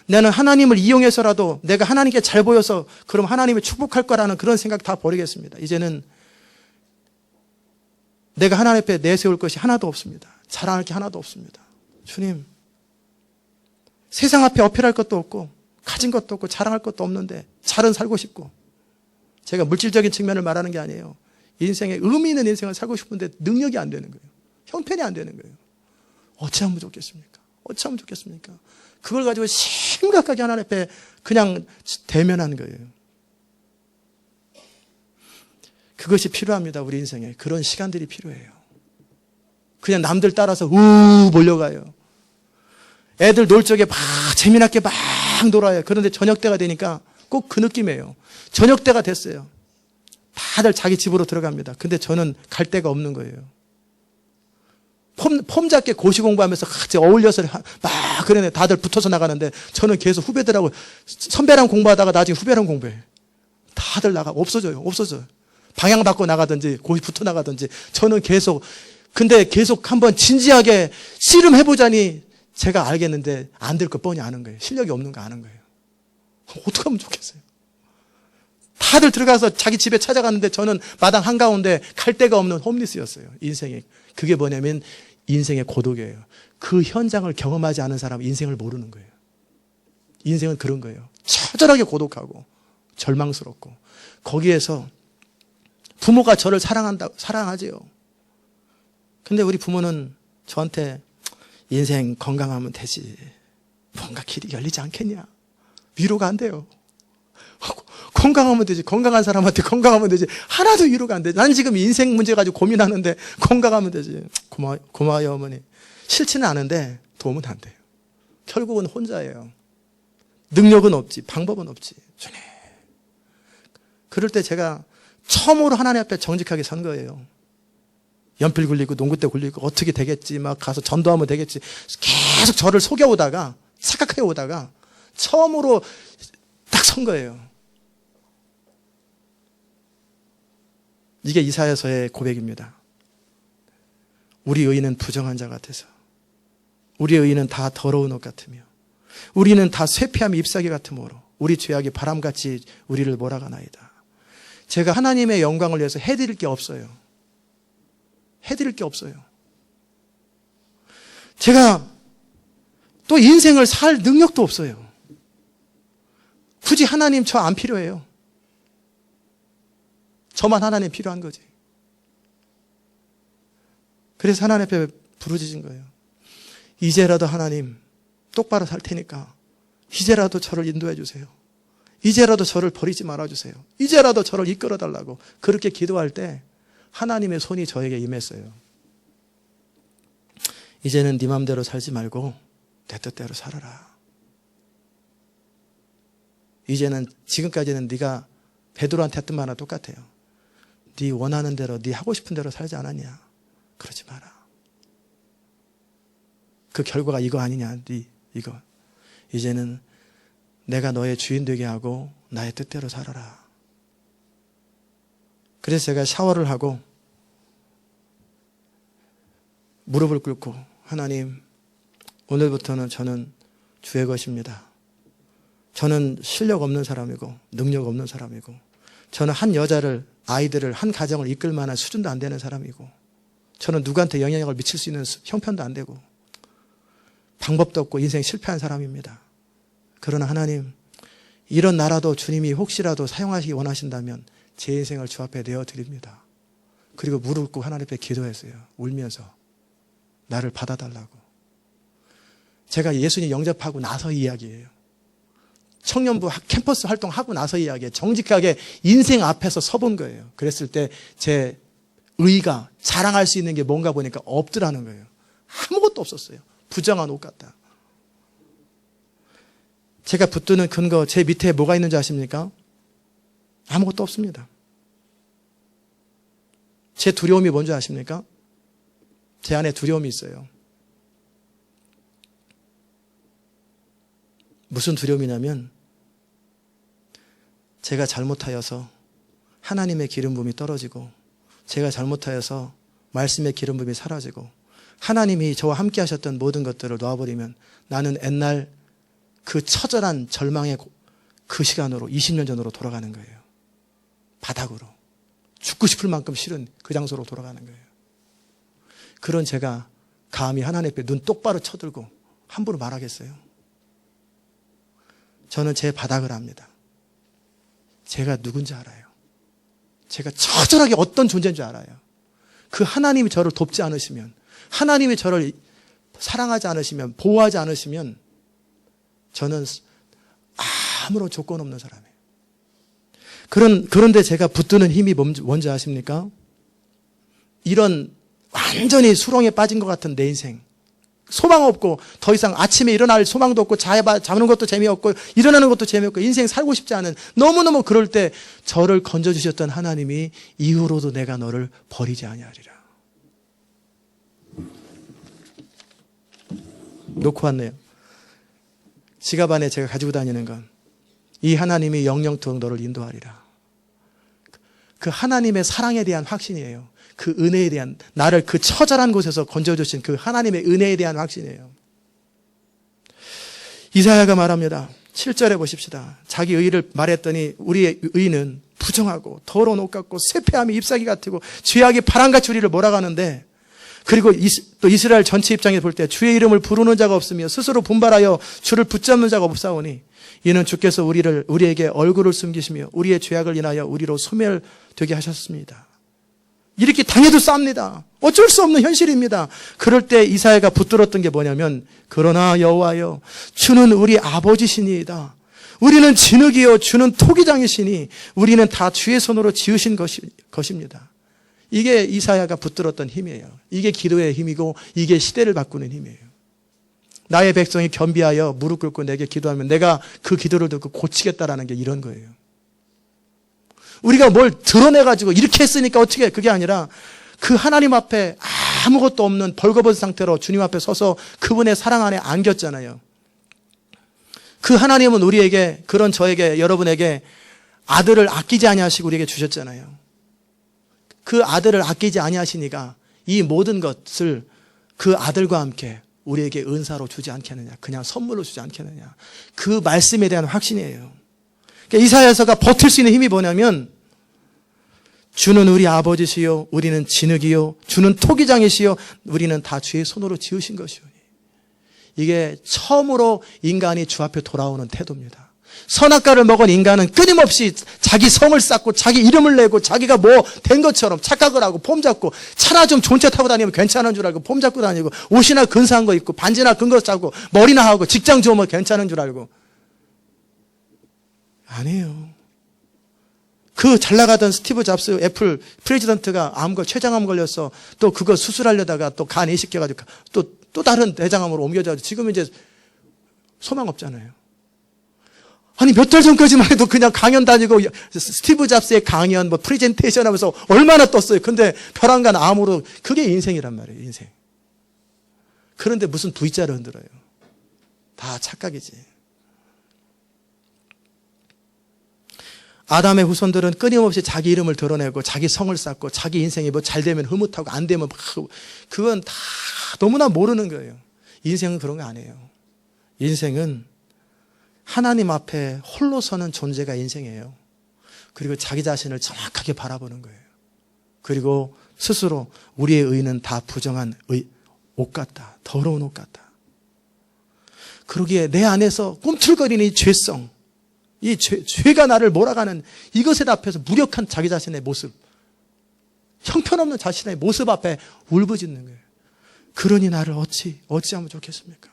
나는 하나님을 이용해서라도 내가 하나님께 잘 보여서 그럼 하나님이 축복할 거라는 그런 생각 다 버리겠습니다. 이제는 내가 하나님 앞에 내세울 것이 하나도 없습니다. 자랑할 게 하나도 없습니다. 주님, 세상 앞에 어필할 것도 없고 가진 것도 없고 자랑할 것도 없는데 잘은 살고 싶고, 제가 물질적인 측면을 말하는 게 아니에요. 인생에 의미 있는 인생을 살고 싶은데 능력이 안 되는 거예요. 형편이 안 되는 거예요. 어찌하면 좋겠습니까? 어찌하면 좋겠습니까? 그걸 가지고 심각하게 하나님 앞에 그냥 대면하는 거예요. 그것이 필요합니다. 우리 인생에 그런 시간들이 필요해요. 그냥 남들 따라서 몰려가요. 애들 놀 적에 막 재미나게 막 놀아요. 그런데 저녁 때가 되니까 꼭 그 느낌이에요. 저녁 때가 됐어요. 다들 자기 집으로 들어갑니다. 근데 저는 갈 데가 없는 거예요. 폼 잡게 고시 공부하면서 같이 어울려서 막 그러네. 다들 붙어서 나가는데 저는 계속 후배들하고 선배랑 공부하다가 나중에 후배랑 공부해. 다들 없어져요. 방향 바꿔 나가든지 고시 붙어 나가든지 저는 계속, 근데 계속 한번 진지하게 씨름해보자니 제가 알겠는데 안 될 거 뻔히 아는 거예요. 실력이 없는 거 아는 거예요. 어떻게 하면 좋겠어요? 다들 들어가서 자기 집에 찾아갔는데 저는 마당 한가운데 갈 데가 없는 홈리스였어요. 인생에. 그게 뭐냐면 인생의 고독이에요. 그 현장을 경험하지 않은 사람은 인생을 모르는 거예요. 인생은 그런 거예요. 처절하게 고독하고 절망스럽고, 거기에서 부모가 저를 사랑하지요. 근데 우리 부모는 저한테 인생 건강하면 되지, 뭔가 길이 열리지 않겠냐, 위로가 안 돼요. 건강하면 되지, 건강한 사람한테 건강하면 되지, 하나도 위로가 안 돼. 난 지금 인생 문제 가지고 고민하는데 건강하면 되지. 고마워요 어머니. 싫지는 않은데 도움은 안 돼요. 결국은 혼자예요. 능력은 없지, 방법은 없지. 주님. 그럴 때 제가 처음으로 하나님 앞에 정직하게 선 거예요. 연필 굴리고 농구 때 굴리고 어떻게 되겠지, 막 가서 전도하면 되겠지, 계속 저를 속여오다가, 착각해 오다가 처음으로 딱 선 거예요. 이게 이사야서의 고백입니다. 우리 의인은 부정한 자 같아서, 우리 의인은 다 더러운 옷 같으며, 우리는 다 쇠폐함이 잎사귀 같으므로 우리 죄악이 바람같이 우리를 몰아가나이다. 제가 하나님의 영광을 위해서 해드릴 게 없어요. 해드릴 게 없어요. 제가 또 인생을 살 능력도 없어요. 굳이 하나님 저 안 필요해요. 저만 하나님 필요한 거지. 그래서 하나님 앞에 부르짖은 거예요. 이제라도 하나님 똑바로 살 테니까 이제라도 저를 인도해 주세요. 이제라도 저를 버리지 말아주세요. 이제라도 저를 이끌어 달라고 그렇게 기도할 때 하나님의 손이 저에게 임했어요. 이제는 네 맘대로 살지 말고 내 뜻대로 살아라. 이제는, 지금까지는 네가 베드로한테 했던 말과 똑같아요. 네 원하는 대로, 네 하고 싶은 대로 살지 않았냐? 그러지 마라. 그 결과가 이거 아니냐? 네 이거. 이제는 내가 너의 주인 되게 하고 나의 뜻대로 살아라. 그래서 제가 샤워를 하고 무릎을 꿇고, 하나님, 오늘부터는 저는 주의 것입니다. 저는 실력 없는 사람이고 능력 없는 사람이고 저는 한 여자를 아이들을 한 가정을 이끌 만한 수준도 안 되는 사람이고 저는 누구한테 영향력을 미칠 수 있는 형편도 안 되고 방법도 없고 인생 실패한 사람입니다. 그러나 하나님 이런 나라도 주님이 혹시라도 사용하시기 원하신다면 제 인생을 주 앞에 내어드립니다. 그리고 무릎 꿇고 하나님 앞에 기도했어요. 울면서 나를 받아달라고. 제가 예수님 영접하고 나서 이야기예요. 청년부 캠퍼스 활동하고 나서 이야기예요. 정직하게 인생 앞에서 서본 거예요. 그랬을 때 제 의가 자랑할 수 있는 게 뭔가 보니까 없더라는 거예요. 아무것도 없었어요. 부정한 옷 같다. 제가 붙드는 근거 제 밑에 뭐가 있는지 아십니까? 아무것도 없습니다. 제 두려움이 뭔지 아십니까? 제 안에 두려움이 있어요. 무슨 두려움이냐면 제가 잘못하여서 하나님의 기름 부음이 떨어지고 제가 잘못하여서 말씀의 기름 부음이 사라지고 하나님이 저와 함께 하셨던 모든 것들을 놓아버리면 나는 옛날 그 처절한 절망의 그 시간으로 20년 전으로 돌아가는 거예요. 바닥으로. 죽고 싶을 만큼 싫은 그 장소로 돌아가는 거예요. 그런 제가 감히 하나님 앞에 눈 똑바로 쳐들고 함부로 말하겠어요? 저는 제 바닥을 압니다. 제가 누군지 알아요. 제가 처절하게 어떤 존재인 줄 알아요. 그 하나님이 저를 돕지 않으시면, 하나님이 저를 사랑하지 않으시면, 보호하지 않으시면 저는 아무런 조건 없는 사람이에요. 그런데 제가 붙드는 힘이 뭔지 아십니까? 이런 완전히 수렁에 빠진 것 같은 내 인생, 소망 없고 더 이상 아침에 일어날 소망도 없고 자는 것도 재미없고 일어나는 것도 재미없고 인생 살고 싶지 않은, 너무너무 그럴 때 저를 건져주셨던 하나님이 이후로도 내가 너를 버리지 아니하리라. 놓고 왔네요. 지갑 안에 제가 가지고 다니는 건 이 하나님이 영영토록 너를 인도하리라. 그 하나님의 사랑에 대한 확신이에요. 그 은혜에 대한, 나를 그 처절한 곳에서 건져주신 그 하나님의 은혜에 대한 확신이에요. 이사야가 말합니다. 7절에 보십시다. 자기 의를 말했더니 우리의 의는 부정하고 더러운 옷 같고 쇠폐함이 잎사귀 같고 죄악이 바람같이 우리를 몰아가는데, 그리고 또 이스라엘 전체 입장에 볼 때 주의 이름을 부르는 자가 없으며 스스로 분발하여 주를 붙잡는 자가 없사오니 이는 주께서 우리에게 얼굴을 숨기시며 우리의 죄악을 인하여 우리로 소멸되게 하셨습니다. 이렇게 당해도 쌉니다. 어쩔 수 없는 현실입니다. 그럴 때 이사야가 붙들었던 게 뭐냐면, 그러나 여호와여 주는 우리 아버지시니이다. 우리는 진흙이요 주는 토기장이시니 우리는 다 주의 손으로 지으신 것입니다. 이게 이사야가 붙들었던 힘이에요. 이게 기도의 힘이고 이게 시대를 바꾸는 힘이에요. 나의 백성이 겸비하여 무릎 꿇고 내게 기도하면 내가 그 기도를 듣고 고치겠다라는 게 이런 거예요. 우리가 뭘 드러내가지고 이렇게 했으니까 어떻게 해? 그게 아니라 그 하나님 앞에 아무것도 없는 벌거벗은 상태로 주님 앞에 서서 그분의 사랑 안에 안겼잖아요. 그 하나님은 우리에게, 그런 저에게, 여러분에게 아들을 아끼지 아니하시고 우리에게 주셨잖아요. 그 아들을 아끼지 아니하시니까 이 모든 것을 그 아들과 함께 우리에게 은사로 주지 않겠느냐, 그냥 선물로 주지 않겠느냐, 그 말씀에 대한 확신이에요. 그러니까 이사야서가 버틸 수 있는 힘이 뭐냐면, 주는 우리 아버지시요 우리는 진흙이요 주는 토기장이시요 우리는 다 주의 손으로 지으신 것이오니. 이게 처음으로 인간이 주 앞에 돌아오는 태도입니다. 선악과를 먹은 인간은 끊임없이 자기 성을 쌓고 자기 이름을 내고 자기가 뭐 된 것처럼 착각을 하고 폼 잡고, 차나 좀 좋은 차 타고 다니면 괜찮은 줄 알고 폼 잡고 다니고, 옷이나 근사한 거 입고 반지나 근거 짜고 머리나 하고 직장 좋으면 괜찮은 줄 알고. 아니에요. 그 잘 나가던 스티브 잡스 애플 프레지던트가 췌장암 걸려서 또 그거 수술하려다가 또 간 이식해가지고 또 다른 대장암으로 옮겨져서 지금 이제 소망 없잖아요. 아니 몇 달 전까지만 해도 그냥 강연 다니고 스티브 잡스의 강연 뭐 프레젠테이션 하면서 얼마나 떴어요. 근데 벼랑간 암으로, 그게 인생이란 말이에요. 인생. 그런데 무슨 V자를 흔들어요. 다 착각이지. 아담의 후손들은 끊임없이 자기 이름을 드러내고 자기 성을 쌓고 자기 인생이 뭐 잘 되면 흐뭇하고 안 되면 그건 다 너무나 모르는 거예요. 인생은 그런 거 아니에요. 인생은 하나님 앞에 홀로 서는 존재가 인생이에요. 그리고 자기 자신을 정확하게 바라보는 거예요. 그리고 스스로 우리의 의는 다 부정한 옷 같다. 더러운 옷 같다. 그러기에 내 안에서 꿈틀거리는 이 죄성, 이 죄가 나를 몰아가는 이것에 앞에서 무력한 자기 자신의 모습, 형편없는 자신의 모습 앞에 울부짖는 거예요. 그러니 나를 어찌하면 좋겠습니까?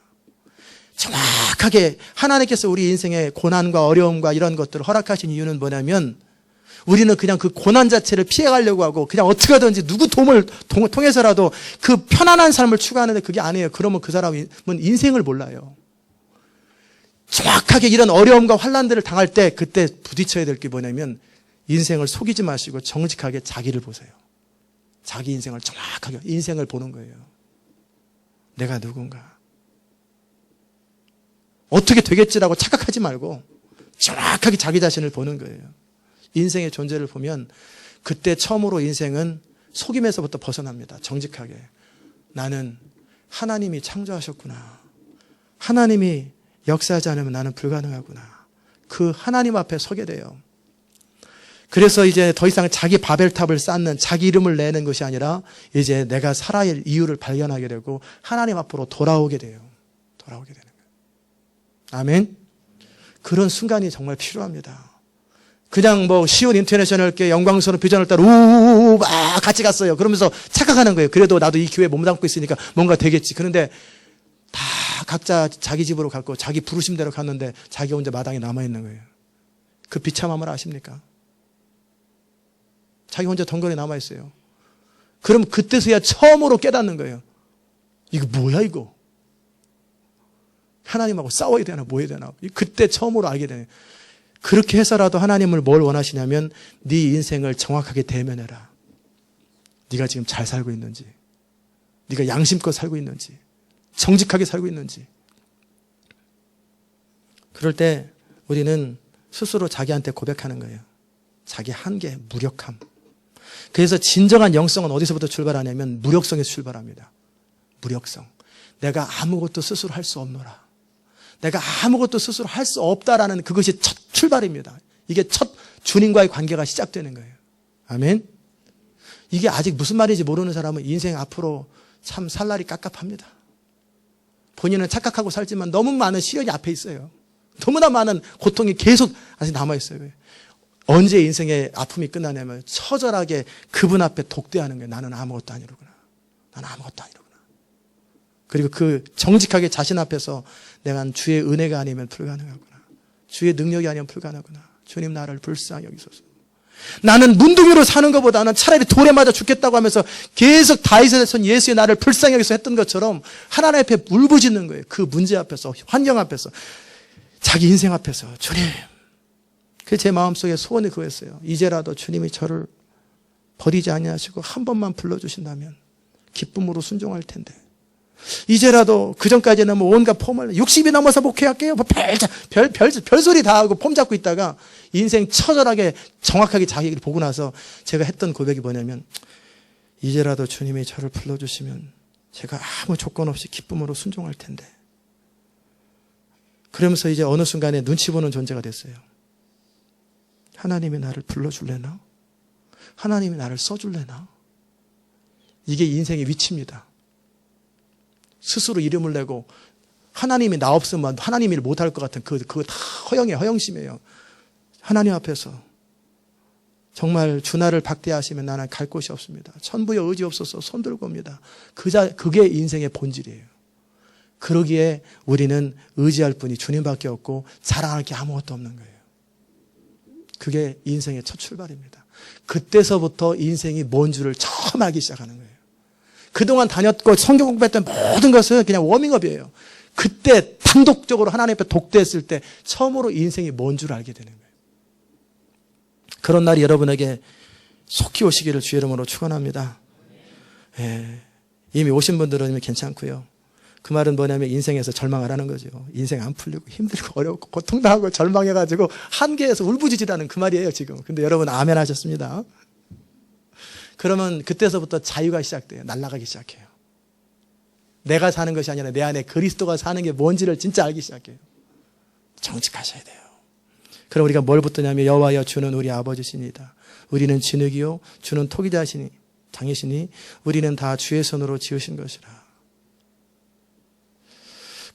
정확하게 하나님께서 우리 인생의 고난과 어려움과 이런 것들을 허락하신 이유는 뭐냐면 우리는 그냥 그 고난 자체를 피해가려고 하고 그냥 어떻게 하든지 누구 도움을 통해서라도 그 편안한 삶을 추구하는데 그게 아니에요. 그러면 그 사람은 인생을 몰라요. 정확하게 이런 어려움과 환난들을 당할 때 그때 부딪혀야 될 게 뭐냐면 인생을 속이지 마시고 정직하게 자기를 보세요. 자기 인생을 정확하게 인생을 보는 거예요. 내가 누군가. 어떻게 되겠지라고 착각하지 말고 정확하게 자기 자신을 보는 거예요. 인생의 존재를 보면 그때 처음으로 인생은 속임에서부터 벗어납니다. 정직하게. 나는 하나님이 창조하셨구나. 하나님이 역사하지 않으면 나는 불가능하구나. 그 하나님 앞에 서게 돼요. 그래서 이제 더 이상 자기 바벨탑을 쌓는 자기 이름을 내는 것이 아니라 이제 내가 살아야 할 이유를 발견하게 되고 하나님 앞으로 돌아오게 돼요. 돌아오게 되는 거예요. 아멘. 그런 순간이 정말 필요합니다. 그냥 뭐 시온 인터내셔널 영광스러운 비전을 따라 우우우 막 같이 갔어요. 그러면서 착각하는 거예요. 그래도 나도 이 교회에 몸담고 있으니까 뭔가 되겠지. 그런데 다 각자 자기 집으로 갔고 자기 부르심대로 갔는데 자기 혼자 마당에 남아있는 거예요. 그 비참함을 아십니까? 자기 혼자 덩거리 남아있어요. 그럼 그때서야 처음으로 깨닫는 거예요. 이거 뭐야 이거? 하나님하고 싸워야 되나 뭐 해야 되나? 그때 처음으로 알게 되네요. 그렇게 해서라도 하나님을 뭘 원하시냐면 네 인생을 정확하게 대면해라. 네가 지금 잘 살고 있는지, 네가 양심껏 살고 있는지, 정직하게 살고 있는지. 그럴 때 우리는 스스로 자기한테 고백하는 거예요. 자기 한계, 무력함. 그래서 진정한 영성은 어디서부터 출발하냐면 무력성에서 출발합니다. 무력성. 내가 아무것도 스스로 할 수 없노라. 내가 아무것도 스스로 할 수 없다라는 그것이 첫 출발입니다. 이게 첫 주님과의 관계가 시작되는 거예요. 아멘. 이게 아직 무슨 말인지 모르는 사람은 인생 앞으로 참 살 날이 깝깝합니다. 본인은 착각하고 살지만 너무 많은 시련이 앞에 있어요. 너무나 많은 고통이 계속 아직 남아있어요. 언제 인생의 아픔이 끝나냐면 처절하게 그분 앞에 독대하는 거예요. 나는 아무것도 아니로구나. 나는 아무것도 아니로구나. 그리고 그 정직하게 자신 앞에서 내가 주의 은혜가 아니면 불가능하구나. 주의 능력이 아니면 불가능하구나. 주님 나를 불쌍히 여기소서. 나는 문둥이로 사는 것보다는 차라리 돌에 맞아 죽겠다고 하면서 계속 다윗의 손 예수의 나를 불쌍히 여기서 했던 것처럼 하나님 앞에 울부짖는 거예요. 그 문제 앞에서, 환경 앞에서, 자기 인생 앞에서. 주님. 그 제 마음속에 소원이 그거였어요. 이제라도 주님이 저를 버리지 아니하시고 한 번만 불러주신다면 기쁨으로 순종할 텐데. 이제라도 그전까지는 뭐 온갖 폼을 60이 넘어서 목회할게요. 뭐 별소리 다 하고 폼 잡고 있다가 인생 처절하게 정확하게 자기를 보고 나서 제가 했던 고백이 뭐냐면 이제라도 주님이 저를 불러주시면 제가 아무 조건 없이 기쁨으로 순종할 텐데. 그러면서 이제 어느 순간에 눈치 보는 존재가 됐어요. 하나님이 나를 불러줄래나? 하나님이 나를 써줄래나? 이게 인생의 위치입니다. 스스로 이름을 내고 하나님이 나 없으면 하나님 일 못할 것 같은 그거 다 허영심이에요. 하나님 앞에서 정말 주나를 박대하시면 나는 갈 곳이 없습니다. 천부의 의지 없어서 손 들고 옵니다. 그게 인생의 본질이에요. 그러기에 우리는 의지할 분이 주님밖에 없고 자랑할 게 아무것도 없는 거예요. 그게 인생의 첫 출발입니다. 그때서부터 인생이 뭔 줄을 처음 알기 시작하는 거예요. 그동안 다녔고 성경 공부했던 모든 것은 그냥 워밍업이에요. 그때 단독적으로 하나님 앞에 독대했을 때 처음으로 인생이 뭔 줄 알게 되는 거예요. 그런 날이 여러분에게 속히 오시기를 주의 이름으로 축원합니다. 예, 이미 오신 분들은 괜찮고요. 그 말은 뭐냐면 인생에서 절망하라는 거죠. 인생 안 풀리고 힘들고 어렵고 고통당하고 절망해가지고 한계에서 울부짖으라는 그 말이에요 지금. 근데 여러분 아멘 하셨습니다. 그러면 그때서부터 자유가 시작돼요. 날아가기 시작해요. 내가 사는 것이 아니라 내 안에 그리스도가 사는 게 뭔지를 진짜 알기 시작해요. 정직하셔야 돼요. 그럼 우리가 뭘 붙드냐면 여호와여 주는 우리 아버지시니다. 우리는 진흙이요 주는 토기자시니 장이시니 우리는 다 주의 손으로 지으신 것이라.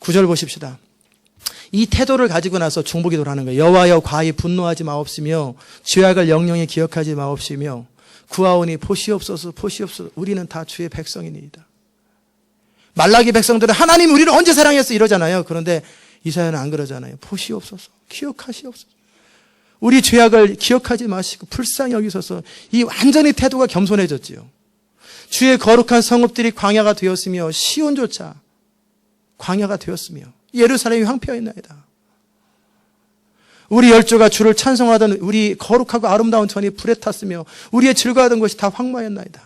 9절 보십시다. 이 태도를 가지고 나서 중보기도를 하는 거예요. 여호와여 과히 분노하지 마옵시며 죄악을 영영히 기억하지 마옵시며 구하오니 보시옵소서 보시옵소서 우리는 다 주의 백성이니이다. 말라기 백성들은 하나님 우리를 언제 사랑했어 이러잖아요. 그런데 이사야는 안 그러잖아요. 보시옵소서 기억하시옵소서. 우리 죄악을 기억하지 마시고 불쌍히 여기소서. 이 완전히 태도가 겸손해졌지요. 주의 거룩한 성읍들이 광야가 되었으며 시온조차 광야가 되었으며 예루살렘이 황폐하였나이다. 우리 열조가 주를 찬송하던 우리 거룩하고 아름다운 전이 불에 탔으며 우리의 즐거워하던 것이 다 황무하였나이다.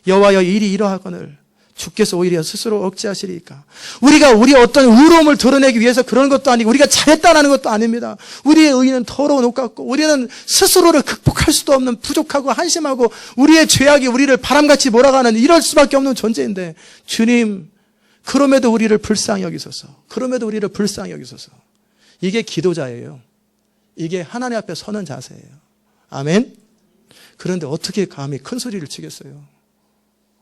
여호와여 일이 이러하거늘 주께서 오히려 스스로 억제하시리까. 우리가 우리의 어떤 의로움을 드러내기 위해서 그런 것도 아니고 우리가 잘했다는 것도 아닙니다. 우리의 의는 더러운 옷 같고 우리는 스스로를 극복할 수도 없는 부족하고 한심하고 우리의 죄악이 우리를 바람같이 몰아가는 이럴 수밖에 없는 존재인데 주님 그럼에도 우리를 불쌍히 여기소서. 그럼에도 우리를 불쌍히 여기소서. 이게 기도자예요. 이게 하나님 앞에 서는 자세예요. 아멘. 그런데 어떻게 감히 큰 소리를 치겠어요?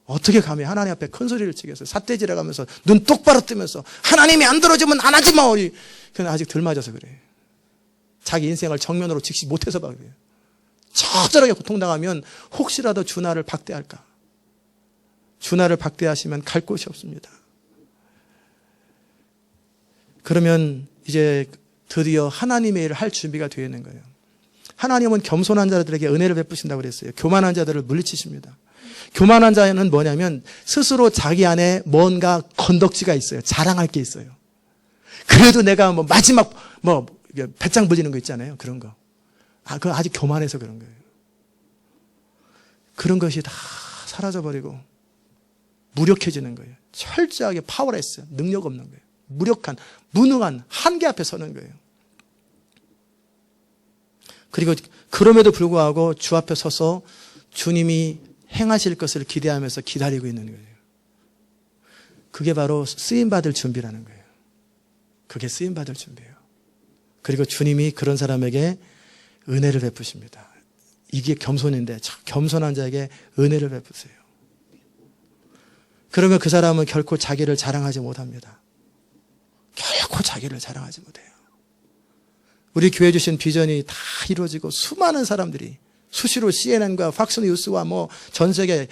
어떻게 감히 하나님 앞에 큰 소리를 치겠어요? 삿대질해 가면서 눈 똑바로 뜨면서 하나님이 안 들어주면 안 하지 마. 그건 아직 덜 맞아서 그래. 자기 인생을 정면으로 직시 못해서 봐 그래요. 처절하게 고통당하면 혹시라도 주나를 박대할까. 주나를 박대하시면 갈 곳이 없습니다. 그러면 이제 드디어 하나님의 일을 할 준비가 되어 있는 거예요. 하나님은 겸손한 자들에게 은혜를 베푸신다고 그랬어요. 교만한 자들을 물리치십니다. 교만한 자는 뭐냐면 스스로 자기 안에 뭔가 건덕지가 있어요. 자랑할 게 있어요. 그래도 내가 뭐 마지막 배짱 부리는 거 있잖아요. 그런 거. 그건 아직 교만해서 그런 거예요. 그런 것이 다 사라져버리고 무력해지는 거예요. 철저하게 파워레스, 능력 없는 거예요. 무력한, 무능한 한계 앞에 서는 거예요. 그리고 그럼에도 불구하고 주 앞에 서서 주님이 행하실 것을 기대하면서 기다리고 있는 거예요. 그게 바로 쓰임받을 준비라는 거예요. 그게 쓰임받을 준비예요. 그리고 주님이 그런 사람에게 은혜를 베푸십니다. 이게 겸손인데 겸손한 자에게 은혜를 베푸세요. 그러면 그 사람은 결코 자기를 자랑하지 못합니다. 결코 자기를 자랑하지 못해요. 우리 교회 주신 비전이 다 이루어지고 수많은 사람들이 수시로 CNN과 팍스뉴스와 전 세계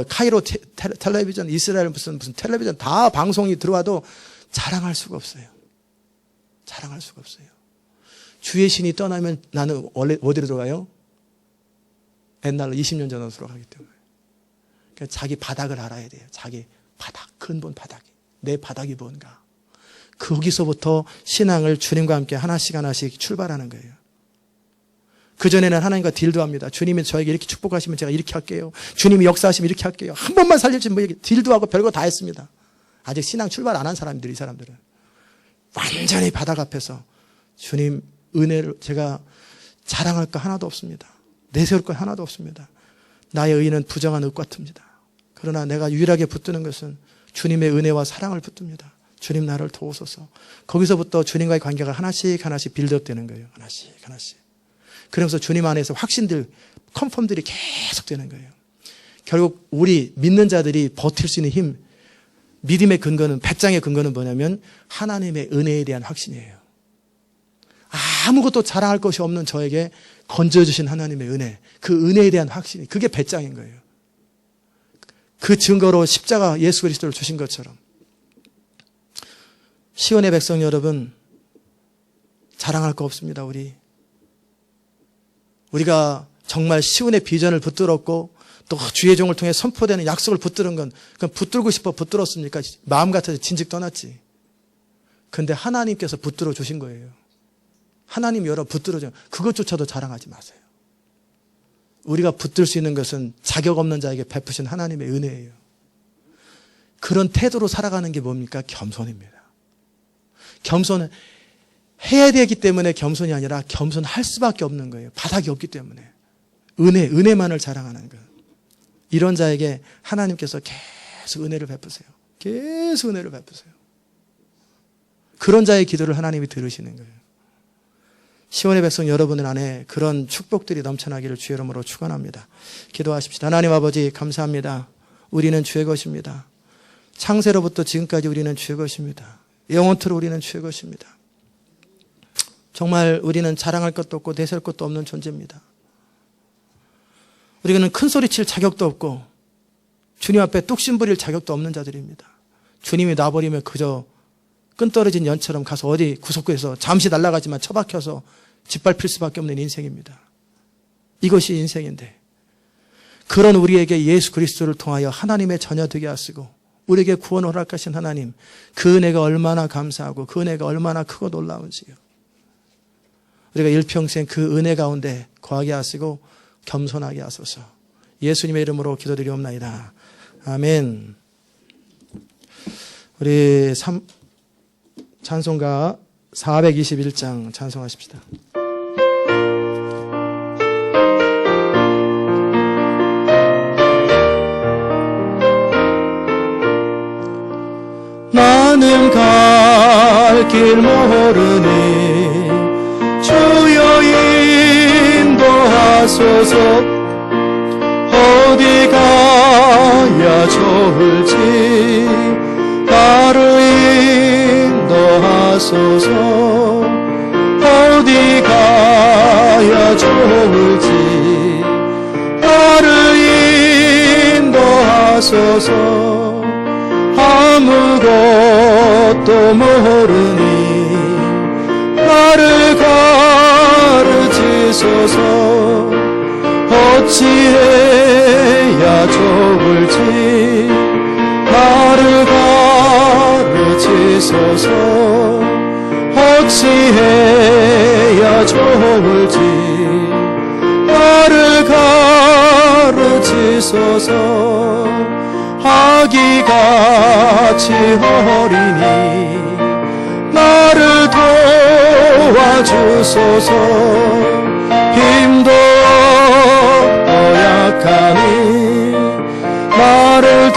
카이로 텔레비전, 이스라엘 무슨 텔레비전 다 방송이 들어와도 자랑할 수가 없어요. 자랑할 수가 없어요. 주의 신이 떠나면 나는 원래 어디로 들어가요? 옛날로 20년 전으로 들어가기 때문에. 그러니까 자기 바닥을 알아야 돼요. 자기 바닥, 근본 바닥이. 내 바닥이 뭔가. 거기서부터 신앙을 주님과 함께 하나씩 하나씩 출발하는 거예요. 그전에는 하나님과 딜도 합니다. 주님이 저에게 이렇게 축복하시면 제가 이렇게 할게요. 주님이 역사하시면 이렇게 할게요. 한 번만 살려주면 딜도 하고 별거 다 했습니다. 아직 신앙 출발 안 한 사람들이, 이 사람들은. 완전히 바닥 앞에서 주님 은혜를 제가 자랑할 거 하나도 없습니다. 내세울 거 하나도 없습니다. 나의 의는 부정한 흙 같습니다. 그러나 내가 유일하게 붙드는 것은 주님의 은혜와 사랑을 붙듭니다. 주님 나를 도우소서. 거기서부터 주님과의 관계가 하나씩 하나씩 빌드업 되는 거예요. 하나씩 하나씩. 그러면서 주님 안에서 확신들, 컨펌들이 계속 되는 거예요. 결국 우리 믿는 자들이 버틸 수 있는 힘, 믿음의 근거는, 배짱의 근거는 뭐냐면 하나님의 은혜에 대한 확신이에요. 아무것도 자랑할 것이 없는 저에게 건져주신 하나님의 은혜, 그 은혜에 대한 확신이, 그게 배짱인 거예요. 그 증거로 십자가 예수 그리스도를 주신 것처럼. 시온의 백성 여러분, 자랑할 거 없습니다. 우리가 정말 시온의 비전을 붙들었고 또 주의 종을 통해 선포되는 약속을 붙들은 건 그냥 붙들고 싶어 붙들었습니까? 마음 같아서 진즉 떠났지. 근데 하나님께서 붙들어 주신 거예요. 하나님 여러 붙들어 줘. 그것조차도 자랑하지 마세요. 우리가 붙들 수 있는 것은 자격 없는 자에게 베푸신 하나님의 은혜예요. 그런 태도로 살아가는 게 뭡니까? 겸손입니다. 겸손은 해야 되기 때문에 겸손이 아니라 겸손할 수밖에 없는 거예요. 바닥이 없기 때문에. 은혜만을 자랑하는 거예요. 이런 자에게 하나님께서 계속 은혜를 베푸세요. 계속 은혜를 베푸세요. 그런 자의 기도를 하나님이 들으시는 거예요. 시온의 백성 여러분들 안에 그런 축복들이 넘쳐나기를 주의 이름으로 축원합니다. 기도하십시다. 하나님 아버지 감사합니다. 우리는 주의 것입니다. 창세로부터 지금까지 우리는 주의 것입니다. 영원토록 우리는 주의 것입니다. 정말 우리는 자랑할 것도 없고 내세울 것도 없는 존재입니다. 우리는 큰 소리 칠 자격도 없고 주님 앞에 뚝심 부릴 자격도 없는 자들입니다. 주님이 놔버리면 그저 끈 떨어진 연처럼 가서 어디 구석구에서 잠시 날아가지만 처박혀서 짓밟힐 수밖에 없는 인생입니다. 이것이 인생인데 그런 우리에게 예수 그리스도를 통하여 하나님의 자녀 되게 하시고 우리에게 구원을 허락하신 하나님, 그 은혜가 얼마나 감사하고 그 은혜가 얼마나 크고 놀라운지요. 우리가 일평생 그 은혜 가운데 거하게 하시고 겸손하게 하소서. 예수님의 이름으로 기도드리옵나이다. 아멘. 우리 찬송가 421장 찬송하십시다. 나는 갈 길 모르니 주여 인도하소서. 어디 가야 좋을지 나를 인도하소서. 어디 가야 좋을지 나를 인도하소서. 아무것도 모르니 나를 가르치소서. 어찌해야 좋을지 나를 가르치소서. 어찌해야 좋을지 나를 가르치소서. 아기같이 어리니 나를 도와주소서. 힘도 없고 약하니 나를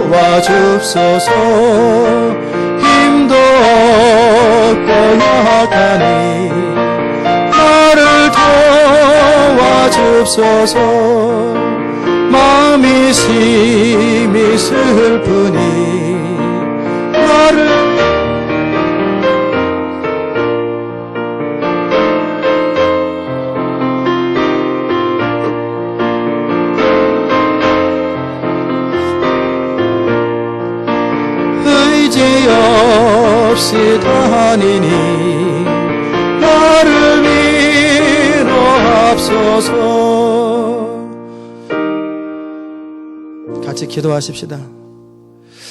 도와주소서. 힘도 없고 약하니 나를 도와주소서. 마음이 심히 슬프니 나를 의지 없이 다니니 나를 위로하소서. 같이 기도하십시다.